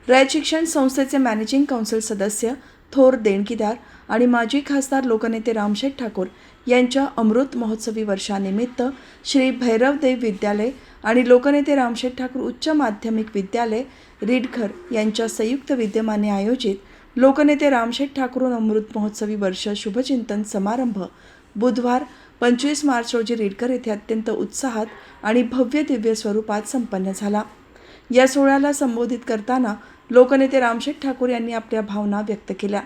रयत शिक्षण संस्थेचे managing council सदस्य, थोर देणगीदार आणि माजी खासदार लोकनेते रामशेठ ठाकूर यांच्या अमृत महोत्सवी वर्षानिमित्त श्री भैरवदेव विद्यालय आणि लोकनेते रामशेठ ठाकूर उच्च माध्यमिक विद्यालय रिडघर यांच्या संयुक्त विद्यमाने आयोजित लोकनेते रामशेठ ठाकूर अमृत महोत्सवी वर्ष शुभचिंतन समारंभ बुधवार 25 मार्च रोजी रिडघर येथे अत्यंत उत्साहात आणि भव्य दिव्य स्वरूपात संपन्न झाला। या सोहळ्याला संबोधित करताना लोकनेते रामशेठ ठाकूर यांनी आपल्या भावना व्यक्त केल्या।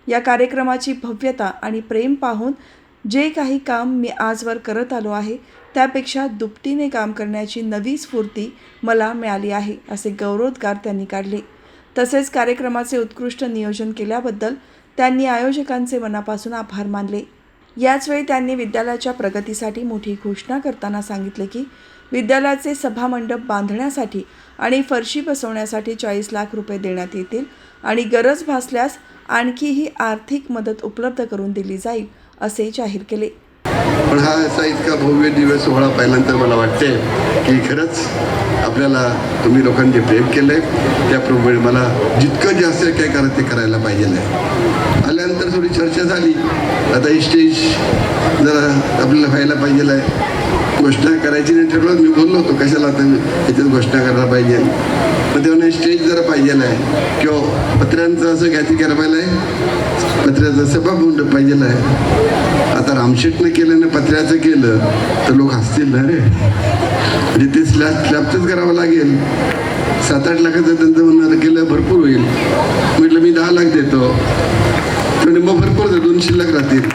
या कार्यक्रमाची भव्यता आणि प्रेम पाहून जे काही काम मी आजवर करत आलो आहे त्यापेक्षा दुपटीने काम करण्याची नवी स्फूर्ती मला मिळाली आहे, असे गौरवोद्गार त्यांनी काढले। तसेच कार्यक्रमाचे उत्कृष्ट नियोजन केल्याबद्दल त्यांनी आयोजकांचे मनापासून आभार मानले। याचवेळी त्यांनी विद्यालयाच्या प्रगतीसाठी मोठी घोषणा करताना सांगितले की विद्यालयाचे सभामंडप बांधण्यासाठी आणि फरशी बसवण्यासाठी 40 लाख रुपये देण्यात येतील आणि गरज भासल्यास आणखीही आर्थिक मदत उपलब्ध करून दिली जाईल, असे जाहीर केले। पण हा असा इतका भव्य दिवस सोहळा पाहिल्यानंतर मला वाटते की खरंच आपल्याला तुम्ही लोकांनी जे प्रेम केलं आहे त्याप्रमाणे मला जितकं जास्त काय करायचं ते करायला पाहिजे आहे। आल्यानंतर थोडी चर्चा झाली, आता ही स्टेज जरा आपल्याला व्हायला पाहिजे आहे। घोषणा करायची नाही ठरवलं, मी बोललो होतो कशाला आता याच्यात घोषणा करायला पाहिजे, पण तेव्हा स्टेज जरा पाहिजे आहे किंवा पत्र्यांचं असं घ्यायचं करायला आहे, पत्र्याचं सभामंडप पाहिजे आहे। आता रामशेठनं केलं ना पत्र्याचं केलं तर लोक हसतील ना रे, म्हणजे ते स्लॅबचंच करावं लागेल। 7-8 लाखाचं त्यांचं म्हणणं केलं भरपूर होईल, म्हटलं मी 10 लाख देतो, म्हणजे मग भरपूर 2 शिल्लक राहतील।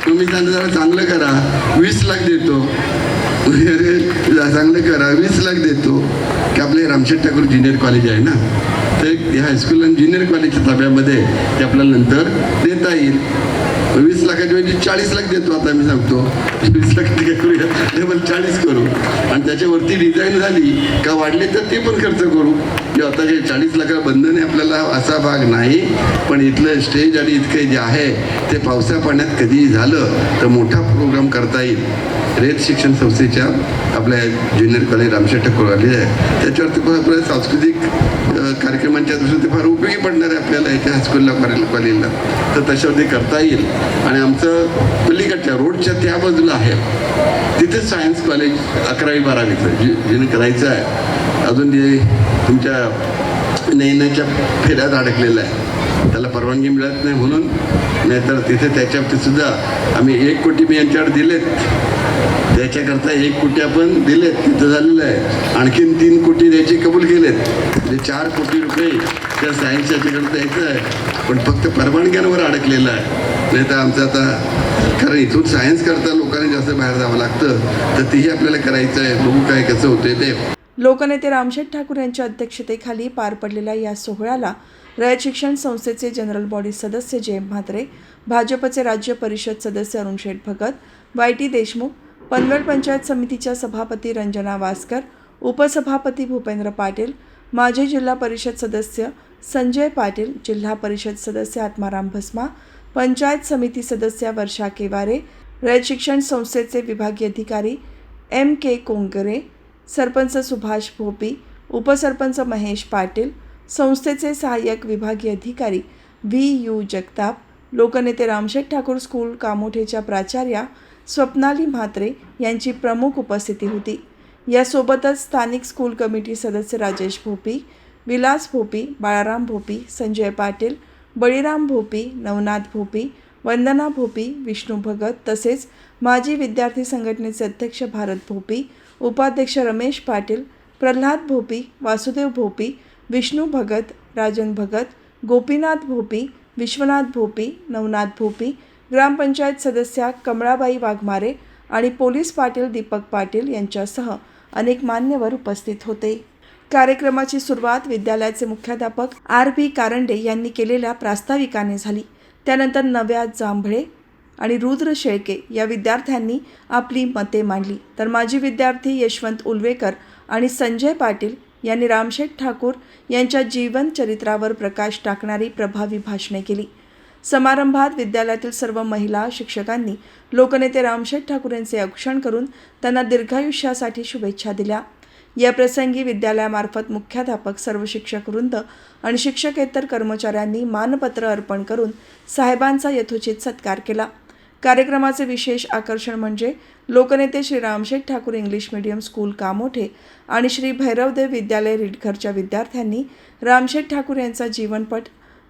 तुम्ही त्यांना जरा चांगलं करा, 20 लाख देतो, चांगलं करा 20 लाख देतो की आपले रामशेठ ठाकूर ज्युनियर कॉलेज आहे ना, तर ह्या हायस्कूल आणि ज्युनियर कॉलेजच्या ताब्यामध्ये ते आपल्याला नंतर देता येईल। 20 लाखाच्या ऐवजी 40 लाख देतो, आता मी सांगतो 20 लाख काय करूया, लेवल 40 करू आणि त्याच्यावरती डिझाईन झाली का वाढले तर ते पण खर्च करू। आता जे 40 लाखा बंधन आहे आपल्याला असा भाग नाही, पण इथलं स्टेज आणि इतकं जे आहे ते पावसा पाण्यात कधीही झालं तर मोठा प्रोग्राम करता येईल। रयत शिक्षण संस्थेच्या आपल्या junior college Ramsheth Thakur college आहे, त्याच्यावरती पण आपल्या सांस्कृतिक कार्यक्रमांच्या दृष्टीने ते फार उपयोगी पडणार आहे आपल्याला याच्या हायस्कूलला कॉलेजला, तर तशावरती करता येईल। आणि आमचं पलीकडच्या रोडच्या त्या बाजूला आहे तिथे सायन्स कॉलेज 11वी-12वीचं जे करायचं आहे, अजून जे तुमच्या नयनाच्या फेऱ्यात अडकलेलं आहे त्याला परवानगी मिळत नाही म्हणून, नाहीतर तिथे त्याच्यावरती सुद्धा आम्ही 1 कोटी मी यांच्याकडे दिलेत, त्याच्याकरता 1 कोटी आपण दिलेत, तिथं झालेलं आहे। आणखीन 3 कोटी द्यायचे कबूल केलेत, म्हणजे 4 कोटी रुपये त्या सायन्स याच्याकडे द्यायचं आहे, पण फक्त परवानग्यांवर अडकलेलं आहे। नाही तर आमचं आता कारण इथून सायन्स करता लोकांनी जास्त बाहेर जावं लागतं, तर तेही आपल्याला करायचं आहे, बघू काय कसं होतंय ते। लोकनेते रामशेठ ठाकूर यांच्या अध्यक्षतेखाली पार पडलेल्या या सोहळ्याला रयत शिक्षण संस्थेचे जनरल बॉडी सदस्य जयंत म्हात्रे, भाजपचे राज्य परिषद सदस्य अरुण शेठ भगत, YT देशमुख, पनवेल पंचायत समितीच्या सभापती रंजना वासकर, उपसभापती भूपेंद्र पाटील, माजी जिल्हा परिषद सदस्य संजय पाटील, जिल्हा परिषद सदस्य आत्माराम भस्मा, पंचायत समिती सदस्य वर्षा केवारे, रयत शिक्षण संस्थेचे विभागीय अधिकारी MK कोंगरे, सरपंच सुभाष भोपी, उपसरपंच महेश पाटील, संस्थेचे सहाय्यक विभागीय अधिकारी VU जगताप, लोकनेते रामशेठ ठाकूर स्कूल कामोठेच्या प्राचार्या स्वप्नाली म्हात्रे यांची प्रमुख उपस्थिती होती। यासोबतच स्थानिक स्कूल कमिटी सदस्य राजेश भोपी, विलास भोपी, बाळाराम भोपी, संजय पाटील, बळीराम भोपी, नवनाथ भोपी, वंदना भोपी, विष्णू भगत, तसेच माजी विद्यार्थी संघटनेचे अध्यक्ष भारत भोपी, उपाध्यक्ष रमेश पाटील, प्रल्हाद भोपी, वासुदेव भोपी, विष्णू भगत, राजन भगत, गोपीनाथ भोपी, विश्वनाथ भोपी, नवनाथ भोपी, ग्रामपंचायत सदस्या कमळाबाई वाघमारे आणि पोलीस पाटील दीपक पाटील यांच्यासह अनेक मान्यवर उपस्थित होते। कार्यक्रमाची सुरुवात विद्यालयाचे मुख्याध्यापक RB कारंडे यांनी केलेल्या प्रास्ताविकाने झाली। त्यानंतर नव्या जांभळे आणि रुद्र शेळके या विद्यार्थ्यांनी आपली मते मांडली, तर माजी विद्यार्थी यशवंत उलवेकर आणि संजय पाटील यांनी रामशेठ ठाकूर यांच्या जीवन चरित्रावर प्रकाश टाकणारी प्रभावी भाषणे केली। समारंभात विद्यालयातील सर्व महिला शिक्षकांनी लोकनेते रामशेठ ठाकूर यांचे औक्षण करून त्यांना दीर्घायुष्यासाठी शुभेच्छा दिल्या। या प्रसंगी विद्यालयामार्फत मुख्याध्यापक, सर्व शिक्षक वृंद आणि शिक्षकेतर कर्मचाऱ्यांनी मानपत्र अर्पण करून साहेबांचा यथोचित सत्कार केला. कार्यक्रमाचे विशेष आकर्षण म्हणजे लोकनेते Shri Ramsheth Thakur English medium school Kamothe आणि श्री भैरवदेव विद्यालय रिडघरच्या विद्यार्थ्यांनी रामशेठ ठाकूर यांचा जीवनपट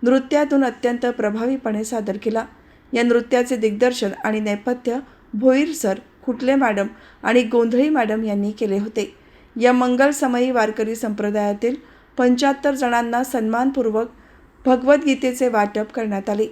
नृत्यातून अत्यंत प्रभावीपणे सादर केला. या नृत्याचे दिग्दर्शन आणि नेपथ्य भोईर सर, खुटले मॅडम आणि गोंधळी मॅडम यांनी केले होते. या मंगलसमयी वारकरी संप्रदायातील 75 जणांना सन्मानपूर्वक भगवद्गीतेचे वाटप करण्यात आले.